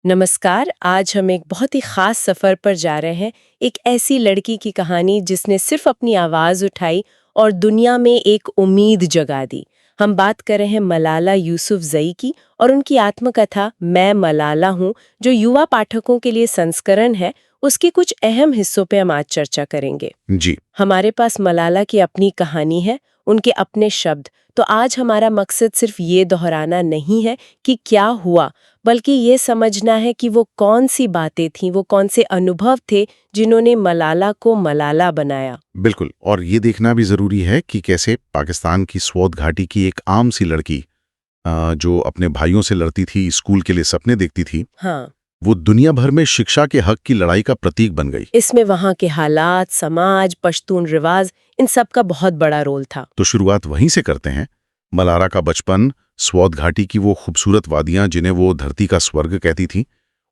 नमस्कार। आज हम एक बहुत ही खास सफर पर जा रहे हैं। एक ऐसी लड़की की कहानी जिसने सिर्फ अपनी आवाज उठाई और दुनिया में एक उम्मीद जगा दी। हम बात कर रहे हैं मलाला यूसुफजई की और उनकी आत्मकथा मैं मलाला हूँ, जो युवा पाठकों के लिए संस्करण है। उसके कुछ अहम हिस्सों पे हम आज चर्चा करेंगे। जी। हमारे पास मलाला की अपनी कहानी है, उनके अपने शब्द। तो आज हमारा मकसद सिर्फ ये दोहराना नहीं है कि क्या हुआ, बल्कि ये समझना है कि वो कौन सी बातें थीं, वो कौन से अनुभव थे जिन्होंने मलाला को मलाला बनाया। बिल्कुल। और ये देखना भी जरूरी है कि कैसे पाकिस्तान की स्वौत घाटी की एक आम सी लड़की जो अपने भाइयों से लड़ती थी, स्कूल के लिए सपने देखती थी, हाँ, वो दुनिया भर में शिक्षा के हक की लड़ाई का प्रतीक बन गई। इसमें वहाँ के हालात, समाज, पश्तून रिवाज, इन सब का बहुत बड़ा रोल था। तो शुरुआत वहीं से करते हैं। मलाला का बचपन, स्वौत घाटी की वो खूबसूरत वादियां जिन्हें वो धरती का स्वर्ग कहती थी,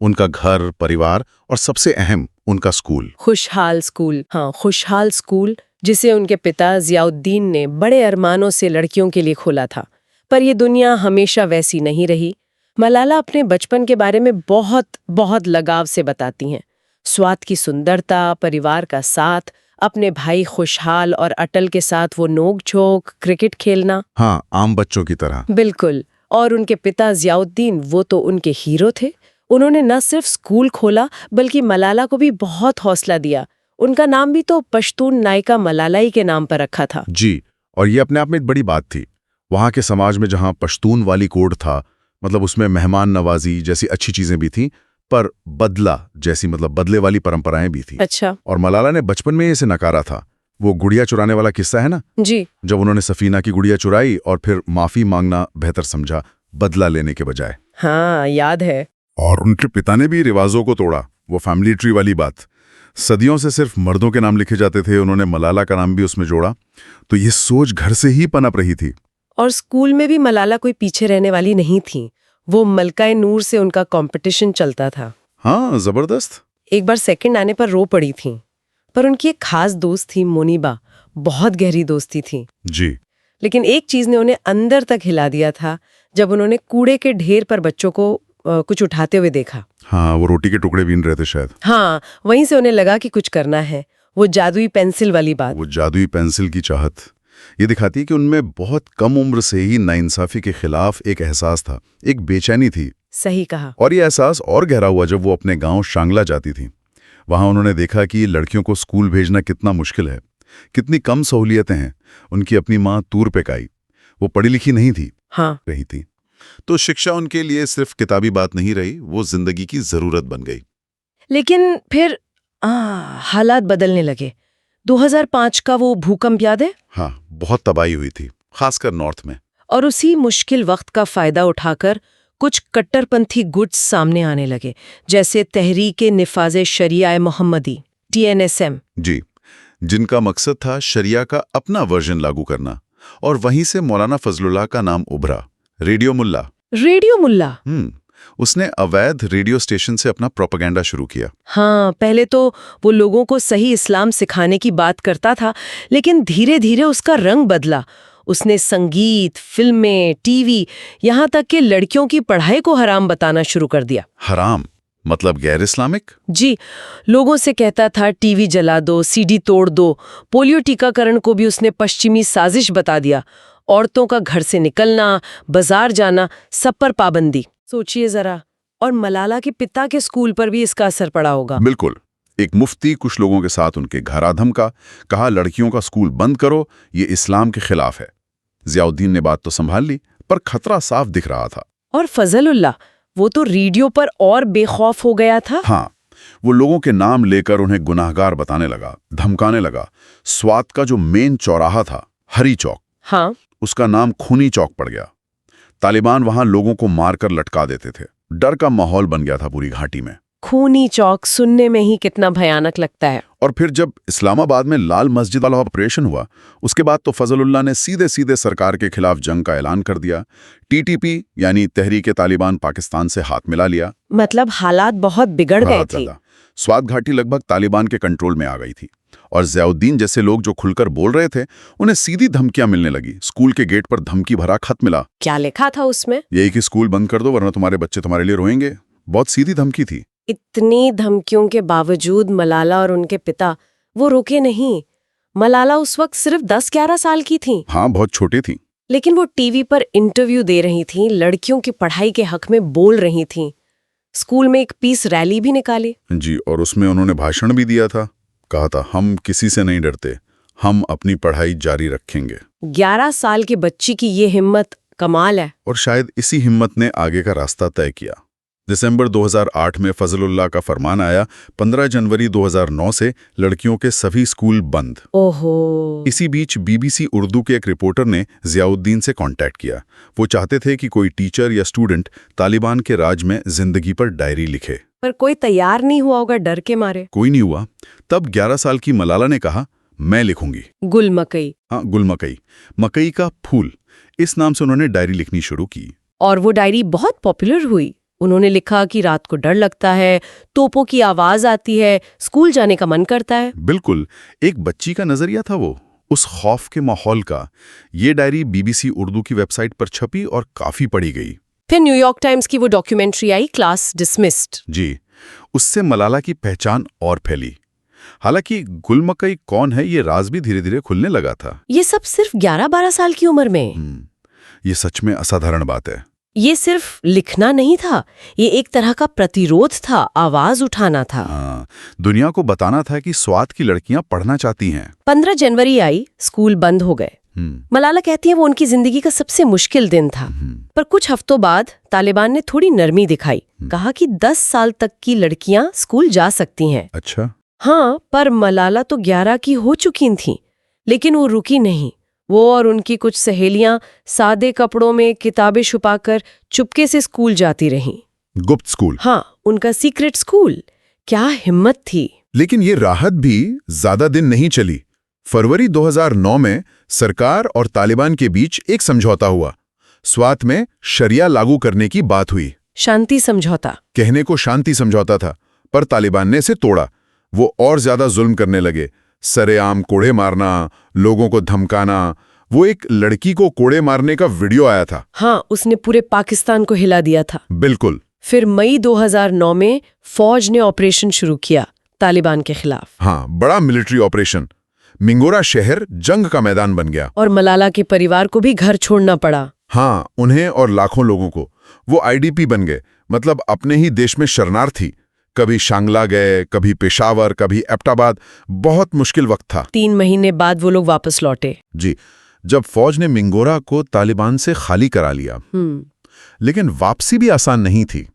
उनका घर, परिवार और सबसे अहम उनका स्कूल। खुशहाल स्कूल, हाँ, खुशहाल स्कूल, जिसे उनके पिता जियाउद्दीन ने बड़े अरमानों से लड़कियों के लिए खोला था। पर ये दुनिया हमेशा वैसी नहीं रही। मलाला अपने बचपन के बारे में बहुत बहुत लगाव से बताती हैं। स्वात की सुंदरता, परिवार का साथ, अपने भाई खुशहाल और अटल के साथ वो नोक-झोंक, क्रिकेट खेलना। हाँ, आम बच्चों की तरह। बिल्कुल। और उनके पिता जियाउद्दीन, वो तो उनके हीरो थे। उन्होंने न सिर्फ स्कूल खोला, बल्कि मलाला को भी बहुत हौसला दिया। उनका नाम भी तो पश्तून नायिका मलाला ही के नाम पर रखा था। जी। और ये अपने आप में एक बड़ी बात थी। वहाँ के समाज में जहाँ पश्तून वाली कोड था, मतलब उसमें मेहमान नवाजी जैसी अच्छी चीजें भी थीं, पर बदला जैसी मतलब बदले वाली परंपराएं भी थी। अच्छा। और मलाला ने बचपन में इसे नकारा था। वो गुड़िया चुराने वाला किस्सा है ना, जी। जब उन्होंने सफीना की गुड़िया चुराई और फिर माफी मांगना बेहतर समझा बदला लेने के बजाय। हाँ, याद है। और उनके पिता ने भी रिवाजों को तोड़ा। वो फैमिली ट्री वाली बात, सदियों से सिर्फ मर्दों के नाम लिखे जाते थे, उन्होंने मलाला का नाम भी उसमें जोड़ा। तो ये सोच घर से ही पनप रही थी। और स्कूल में भी मलाला कोई पीछे रहने वाली नहीं थी। वो मलकाए नूर से उनका कंपटीशन चलता था। हाँ, जबरदस्त। एक बार सेकंड आने पर रो पड़ी थी। पर उनकी एक खास दोस्त थी, मोनिबा। बहुत गहरी दोस्ती थी। जी। लेकिन एक चीज ने उन्हें अंदर तक हिला दिया था, जब उन्होंने कूड़े के ढेर पर बच्चों को कुछ उठाते हुए देखा। हाँ, वो रोटी के टुकड़े बीन रहे थे शायद। हाँ, वहीं से उन्हें लगा कि कुछ करना है। वो जादुई पेंसिल वाली बात। वो जादुई पेंसिल की चाहत ये दिखाती है कि उनमें बहुत कम उम्र से ही नाइंसाफी के खिलाफ एक एहसास था, एक बेचैनी थी। सही कहा। और ये एहसास और गहरा हुआ जब वो अपने गांव शांगला जाती थी। वहां उन्होंने देखा कि लड़कियों को स्कूल भेजना कितना मुश्किल है, कितनी कम सहूलियतें हैं। उनकी अपनी माँ तूर पे काई, वो पढ़ी लिखी नहीं थी, हाँ, रही थी। तो शिक्षा उनके लिए सिर्फ किताबी बात नहीं रही, वो जिंदगी की जरूरत बन गई। लेकिन फिर हालात बदलने लगे। 2005 का वो भूकंप याद है? हाँ, बहुत तबाही हुई थी, खासकर नॉर्थ में। और उसी मुश्किल वक्त का फायदा उठाकर कुछ कट्टरपंथी गुट्स सामने आने लगे, जैसे तहरीके निफाजे शरिया मोहम्मदी, TNSM। जी, जिनका मकसद था शरिया का अपना वर्जन लागू करना। और वहीं से मौलाना फजलुल्लाह का नाम उभरा, रेडियो मुल्ला। रेडियो मुल्ला। उसने अवैध रेडियो स्टेशन से अपना प्रोपेगेंडा शुरू किया। हाँ, पहले तो वो लोगों को सही इस्लाम सिखाने की बात करता था, लेकिन धीरे धीरे उसका रंग बदला। उसने संगीत, फिल्में, टीवी, यहाँ तक कि लड़कियों की पढ़ाई को हराम बताना शुरू कर दिया। हराम मतलब गैर इस्लामिक? जी, लोगों से कहता था टीवी जला दो, CD तोड़ दो। पोलियो टीकाकरण को भी उसने पश्चिमी साजिश बता दिया। औरतों का घर से निकलना, बाजार जाना, सब पर पाबंदी। सोचिए जरा। और मलाला के पिता के स्कूल पर भी इसका असर पड़ा होगा। बिल्कुल। एक मुफ्ती कुछ लोगों के साथ उनके घर आधम का, कहा लड़कियों का स्कूल बंद करो, ये इस्लाम के खिलाफ है। जियाउद्दीन ने बात तो संभाल ली, पर खतरा साफ दिख रहा था। और फजलुल्लाह, वो तो रेडियो पर और बेखौफ हो गया था। हाँ, वो लोगों के नाम लेकर उन्हें गुनाहगार बताने लगा, धमकाने लगा। स्वात का जो मेन चौराहा था, हरी चौक, हाँ, उसका नाम खूनी चौक पड़ गया। तालिबान वहां लोगों को मारकर लटका देते थे। डर का माहौल बन गया था पूरी घाटी में। खूनी चौक सुनने में ही कितना भयानक लगता है। और फिर जब इस्लामाबाद में लाल मस्जिद वाला ऑपरेशन हुआ, उसके बाद तो फजलुल्लाह ने सीधे सीधे सरकार के खिलाफ जंग का ऐलान कर दिया। TTP यानी तहरीके तालिबान पाकिस्तान से हाथ मिला लिया। मतलब हालात बहुत बिगड़ गए थे। स्वात घाटी लगभग तालिबान के कंट्रोल में आ गई थी। और जियाउद्दीन जैसे लोग जो खुलकर बोल रहे थे, उन्हें सीधी धमकियां मिलने लगी। स्कूल के गेट पर धमकी भरा खत मिला। क्या लिखा था उसमें? यही कि स्कूल बंद कर दो वरना तुम्हारे बच्चे तुम्हारे लिए रोएंगे। बहुत सीधी धमकी थी। इतनी धमकियों के बावजूद मलाला और उनके पिता वो रुके नहीं। मलाला उस वक्त सिर्फ 10-11 साल की थी, हाँ, बहुत छोटी थी। लेकिन वो टीवी पर इंटरव्यू दे रही थीं, लड़कियों की पढ़ाई के हक में बोल रही थीं। स्कूल में एक पीस रैली भी निकाली। जी, और उसमें उन्होंने भाषण भी दिया था। कहा था, हम किसी से नहीं डरते, हम अपनी पढ़ाई जारी रखेंगे। 11 साल की बच्ची की ये हिम्मत कमाल है। और शायद इसी हिम्मत ने आगे का रास्ता तय किया। दिसंबर 2008 में फजलुल्लाह का फरमान आया। 15 जनवरी 2009 से लड़कियों के सभी स्कूल बंद। ओहो। इसी बीच बीबीसी उर्दू के एक रिपोर्टर ने जियाउद्दीन से कांटेक्ट किया। वो चाहते थे कि कोई टीचर या स्टूडेंट तालिबान के राज में जिंदगी पर डायरी लिखे, पर कोई तैयार नहीं हुआ होगा डर के मारे। कोई नहीं हुआ। तब 11 साल की मलाला ने कहा, मैं लिखूंगी। गुल मकई। हाँ, गुल मकई, मकई का फूल, इस नाम से उन्होंने डायरी लिखनी शुरू की। और वो डायरी बहुत पॉपुलर हुई। उन्होंने लिखा कि रात को डर लगता है, तोपों की आवाज आती है, स्कूल जाने का मन करता है। बिल्कुल, एक बच्ची का नजरिया था वो, उस खौफ के माहौल का। ये डायरी बीबीसी उर्दू की वेबसाइट पर छपी और काफी पढ़ी गई। फिर न्यूयॉर्क टाइम्स की वो डॉक्यूमेंट्री आई, क्लास डिसमिस्ड। जी, उससे मलाला की पहचान और फैली। हालांकि गुल मकई कौन है ये राज भी धीरे धीरे खुलने लगा था। ये सब सिर्फ 11-12 साल की उम्र में। ये सच में असाधारण बात है। ये सिर्फ लिखना नहीं था, ये एक तरह का प्रतिरोध था, आवाज उठाना था। हाँ, दुनिया को बताना था कि स्वात की लड़कियां पढ़ना चाहती हैं। 15 जनवरी आई, स्कूल बंद हो गए। मलाला कहती है वो उनकी जिंदगी का सबसे मुश्किल दिन था। पर कुछ हफ्तों बाद तालिबान ने थोड़ी नरमी दिखाई। कहा कि 10 साल तक की लड़कियां स्कूल जा सकती हैं। अच्छा। हाँ, पर मलाला तो 11 की हो चुकी थीं, लेकिन वो रुकी नहीं। वो और उनकी कुछ सहेलियां सादे कपड़ों में किताबें छुपाकर चुपके से स्कूल जाती रहीं। गुप्त स्कूल। हाँ, उनका सीक्रेट स्कूल। क्या हिम्मत थी। लेकिन ये राहत भी ज्यादा दिन नहीं चली। फरवरी 2009 में सरकार और तालिबान के बीच एक समझौता हुआ। स्वात में शरिया लागू करने की बात हुई। शांति समझौता। कहने को शांति समझौता था, पर तालिबान ने इसे तोड़ा। वो और ज्यादा जुल्म करने लगे, सरेआम कोड़े मारना, लोगों को धमकाना। वो एक लड़की को कोड़े मारने का वीडियो आया था। हाँ, उसने पूरे पाकिस्तान को हिला दिया था। बिल्कुल। फिर मई 2009 में फौज ने ऑपरेशन शुरू किया तालिबान के खिलाफ। हाँ, बड़ा मिलिट्री ऑपरेशन। मिंगोरा शहर जंग का मैदान बन गया। और मलाला के परिवार को भी घर छोड़ना पड़ा। हाँ, उन्हें और लाखों लोगों को। वो आईडीपी बन गए, मतलब अपने ही देश में शरणार्थी। कभी शांगला गए, कभी पेशावर, कभी एबटाबाद। बहुत मुश्किल वक्त था। 3 महीने बाद वो लोग वापस लौटे। जी, जब फौज ने मिंगोरा को तालिबान से खाली करा लिया। लेकिन वापसी भी आसान नहीं थी।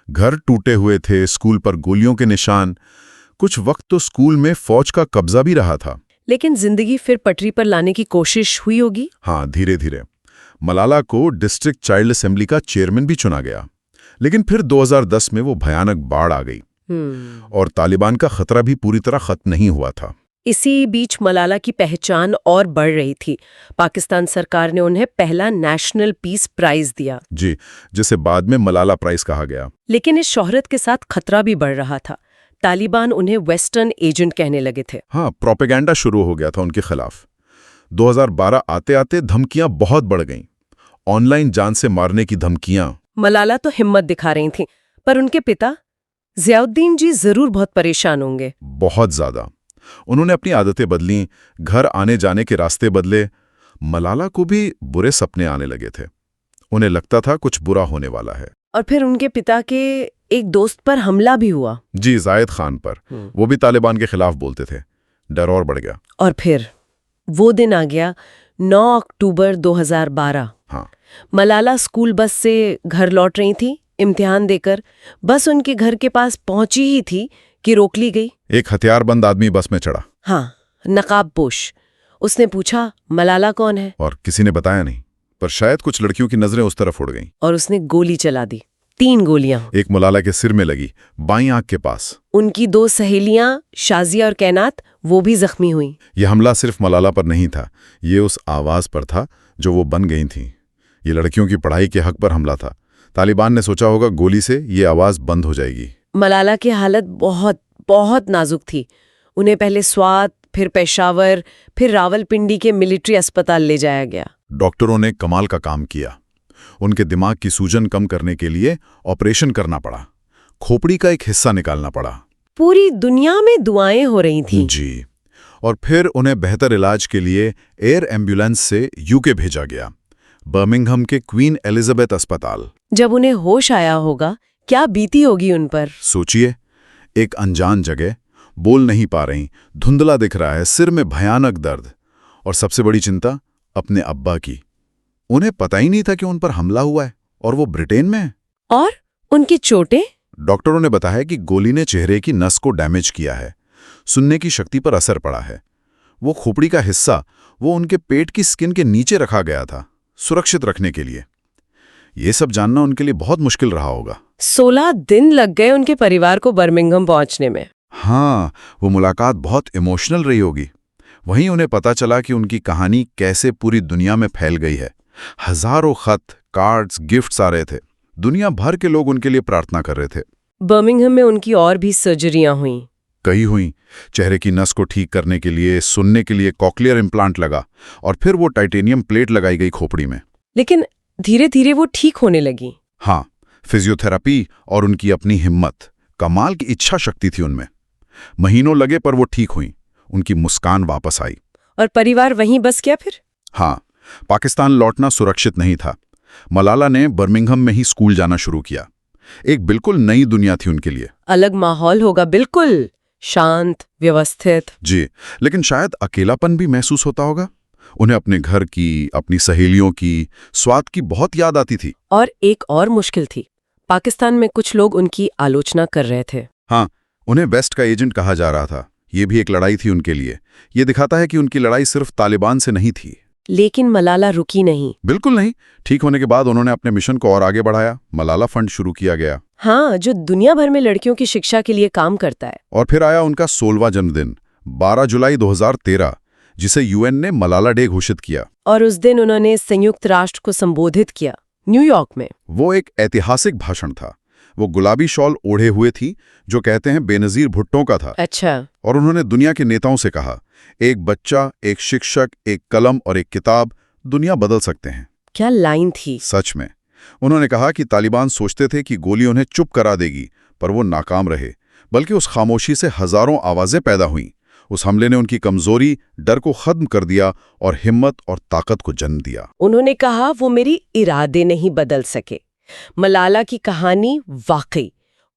घर टूटे हुए थे, स्कूल पर गोलियों के निशान। कुछ वक्त तो स्कूल में फौज का कब्जा भी रहा था। लेकिन जिंदगी फिर पटरी पर लाने की कोशिश हुई होगी। हाँ, धीरे धीरे। मलाला को डिस्ट्रिक्ट चाइल्ड असेंबली का चेयरमैन भी चुना गया। लेकिन फिर 2010 में वो भयानक बाढ़ आ गई और तालिबान का खतरा भी पूरी तरह खत्म नहीं हुआ था। इसी बीच मलाला की पहचान और बढ़ रही थी। पाकिस्तान सरकार ने उन्हें पहला नेशनल पीस प्राइज दिया। जी, जिसे बाद में मलाला प्राइज कहा गया। लेकिन इस शोहरत के साथ खतरा भी बढ़ रहा था। तालिबान उन्हें वेस्टर्न एजेंट कहने लगे थे। हाँ, प्रोपेगेंडा शुरू हो गया था उनके खिलाफ। 2012 आते आते धमकियां बहुत बढ़ गईं। ऑनलाइन जान से मारने की धमकियां। मलाला तो हिम्मत दिखा रही थीं, पर उनके पिता जियाउद्दीन जी जरूर बहुत परेशान होंगे। बहुत ज्यादा। उन्होंने अपनी आदतें बदलीं, घर आने जाने के रास्ते बदले। मलाला को भी बुरे सपने आने लगे थे। उन्हें लगता था कुछ बुरा होने वाला है। और फिर उनके पिता के एक दोस्त पर हमला भी हुआ। जी, जायद खान पर। वो भी तालिबान के खिलाफ बोलते थे। डर और बढ़ गया। और फिर वो दिन आ गया, 9 अक्टूबर 2012। हाँ। मलाला स्कूल बस से घर लौट रही थी इम्तिहान देकर। बस उनके घर के पास पहुंची ही थी कि रोक ली गई। एक हथियारबंद आदमी बस में चढ़ा। हाँ, नकाबपोश। उसने पूछा, मलाला कौन है? और किसी ने बताया नहीं, पर शायद कुछ लड़कियों की नजरें उस तरफ उड़ गईं। और उसने गोली चला दी। 3 गोलियां। एक मलाला के सिर में लगी, बाईं आंख के पास। उनकी 2 सहेलियां शाजिया और कैनात, वो भी जख्मी हुई। यह हमला सिर्फ मलाला पर नहीं था, ये उस आवाज पर था जो वो बन गई थी। ये लड़कियों की पढ़ाई के हक पर हमला था। तालिबान ने सोचा होगा गोली से ये आवाज बंद हो जाएगी। मलाला की हालत बहुत बहुत नाजुक थी। उन्हें पहले स्वात, फिर पेशावर, फिर रावलपिंडी के मिलिट्री अस्पताल ले जाया गया। डॉक्टरों ने कमाल का काम किया। उनके दिमाग की सूजन कम करने के लिए ऑपरेशन करना पड़ा। खोपड़ी का एक हिस्सा निकालना पड़ा। पूरी दुनिया में दुआएं हो रही थीं। जी। और फिर उन्हें बेहतर इलाज के लिए एयर एम्बुलेंस से यूके भेजा गया, बर्मिंघम के क्वीन एलिजाबेथ अस्पताल। जब उन्हें होश आया होगा, क्या बीती होगी उन पर। सोचिए, एक अनजान जगह, बोल नहीं पा रही, धुंधला दिख रहा है, सिर में भयानक दर्द, और सबसे बड़ी चिंता अपने अब्बा की। उन्हें पता ही नहीं था कि उन पर हमला हुआ है, और वो ब्रिटेन में है। और उनकी चोटें? डॉक्टरों ने बताया कि गोली ने चेहरे की नस को डैमेज किया है, सुनने की शक्ति पर असर पड़ा है। वो खोपड़ी का हिस्सा वो उनके पेट की स्किन के नीचे रखा गया था, सुरक्षित रखने के लिए। ये सब जानना उनके लिए बहुत मुश्किल रहा होगा। 16 दिन लग गए उनके परिवार को बर्मिंघम पहुंचने में। हाँ, वो मुलाकात बहुत इमोशनल रही होगी। वहीं उन्हें पता चला कि उनकी कहानी कैसे पूरी दुनिया में फैल गई है। हजारों खत, कार्ड्स, गिफ्ट्स आ रहे थे। दुनिया भर के लोग उनके लिए प्रार्थना कर रहे थे। बर्मिंघम में उनकी और भी सर्जरियां हुईं। कई हुई। चेहरे की नस को ठीक करने के लिए, सुनने के लिए कॉक्लियर इम्प्लांट लगा, और फिर वो टाइटेनियम प्लेट लगाई गई खोपड़ी में। लेकिन धीरे धीरे वो ठीक होने लगी। हाँ, फिजियोथेरेपी और उनकी अपनी हिम्मत, कमाल की इच्छा शक्ति थी उनमें। महीनों लगे पर वो ठीक हुई, उनकी मुस्कान वापस आई। और परिवार वहीं बस गया फिर? हाँ, पाकिस्तान लौटना सुरक्षित नहीं था। मलाला ने बर्मिंघम में ही स्कूल जाना शुरू किया। एक बिल्कुल नई दुनिया थी उनके लिए। अलग माहौल होगा, बिल्कुल शांत, व्यवस्थित। जी, लेकिन शायद अकेलापन भी महसूस होता होगा। उन्हें अपने घर की, अपनी सहेलियों की, स्वाद की बहुत याद आती थी। और एक और मुश्किल थी, पाकिस्तान में कुछ लोग उनकी आलोचना कर रहे थे। हाँ, उन्हें वेस्ट का एजेंट कहा जा रहा था। ये भी एक लड़ाई थी उनके लिए। ये दिखाता है कि उनकी लड़ाई सिर्फ तालिबान से नहीं थी। लेकिन मलाला रुकी नहीं। बिल्कुल नहीं। ठीक होने के बाद उन्होंने अपने मिशन को और आगे बढ़ाया। मलाला फंड शुरू किया गया। हाँ, जो दुनिया भर में लड़कियों की शिक्षा के लिए काम करता है। और फिर आया उनका 16वां जन्मदिन, 12 जुलाई 2013, जिसे यूएन ने मलाला डे घोषित किया। और उस दिन उन्होंने संयुक्त राष्ट्र को संबोधित किया, न्यूयॉर्क में। वो एक ऐतिहासिक भाषण था। वो गुलाबी शॉल ओढ़े हुए थी, जो कहते हैं बेनजीर भुट्टो का था। अच्छा। और उन्होंने दुनिया के नेताओं से कहा, एक बच्चा, एक शिक्षक, एक कलम और एक किताब दुनिया बदल सकते हैं। क्या लाइन थी। सच में। उन्होंने कहा कि तालिबान सोचते थे कि गोली उन्हें चुप करा देगी, पर वो नाकाम रहे। बल्कि उस खामोशी से हजारों आवाजें पैदा हुईं। उस हमले ने उनकी कमजोरी, डर को खत्म कर दिया और हिम्मत और ताकत को जन्म दिया। उन्होंने कहा, वो मेरी इरादे नहीं बदल सके। मलाला की कहानी वाकई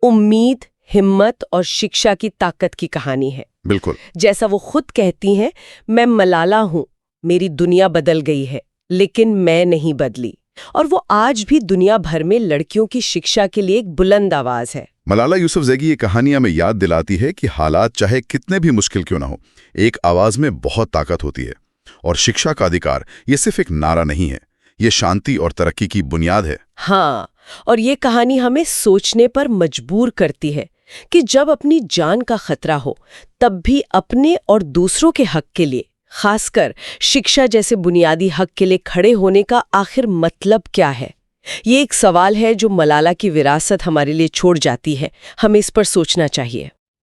उम्मीद, हिम्मत और शिक्षा की ताकत की कहानी है। बिल्कुल। जैसा वो खुद कहती हैं, मैं मलाला हूं, मेरी दुनिया बदल गई है, लेकिन मैं नहीं बदली। और वो आज भी दुनिया भर में लड़कियों की शिक्षा के लिए एक बुलंद आवाज है। मलाला यूसुफजैगी ये कहानियां में याद दिलाती है कि हालात चाहे कितने भी मुश्किल क्यों ना हो, एक आवाज में बहुत ताकत होती है। और शिक्षा का अधिकार ये सिर्फ एक नारा नहीं है, ये शांति और तरक्की की बुनियाद है। हाँ, और ये कहानी हमें सोचने पर मजबूर करती है कि जब अपनी जान का खतरा हो, तब भी अपने और दूसरों के हक के लिए, खासकर शिक्षा जैसे बुनियादी हक के लिए खड़े होने का आखिर मतलब क्या है। ये एक सवाल है जो मलाला की विरासत हमारे लिए छोड़ जाती है। हमें इस पर सोचना चाहिए।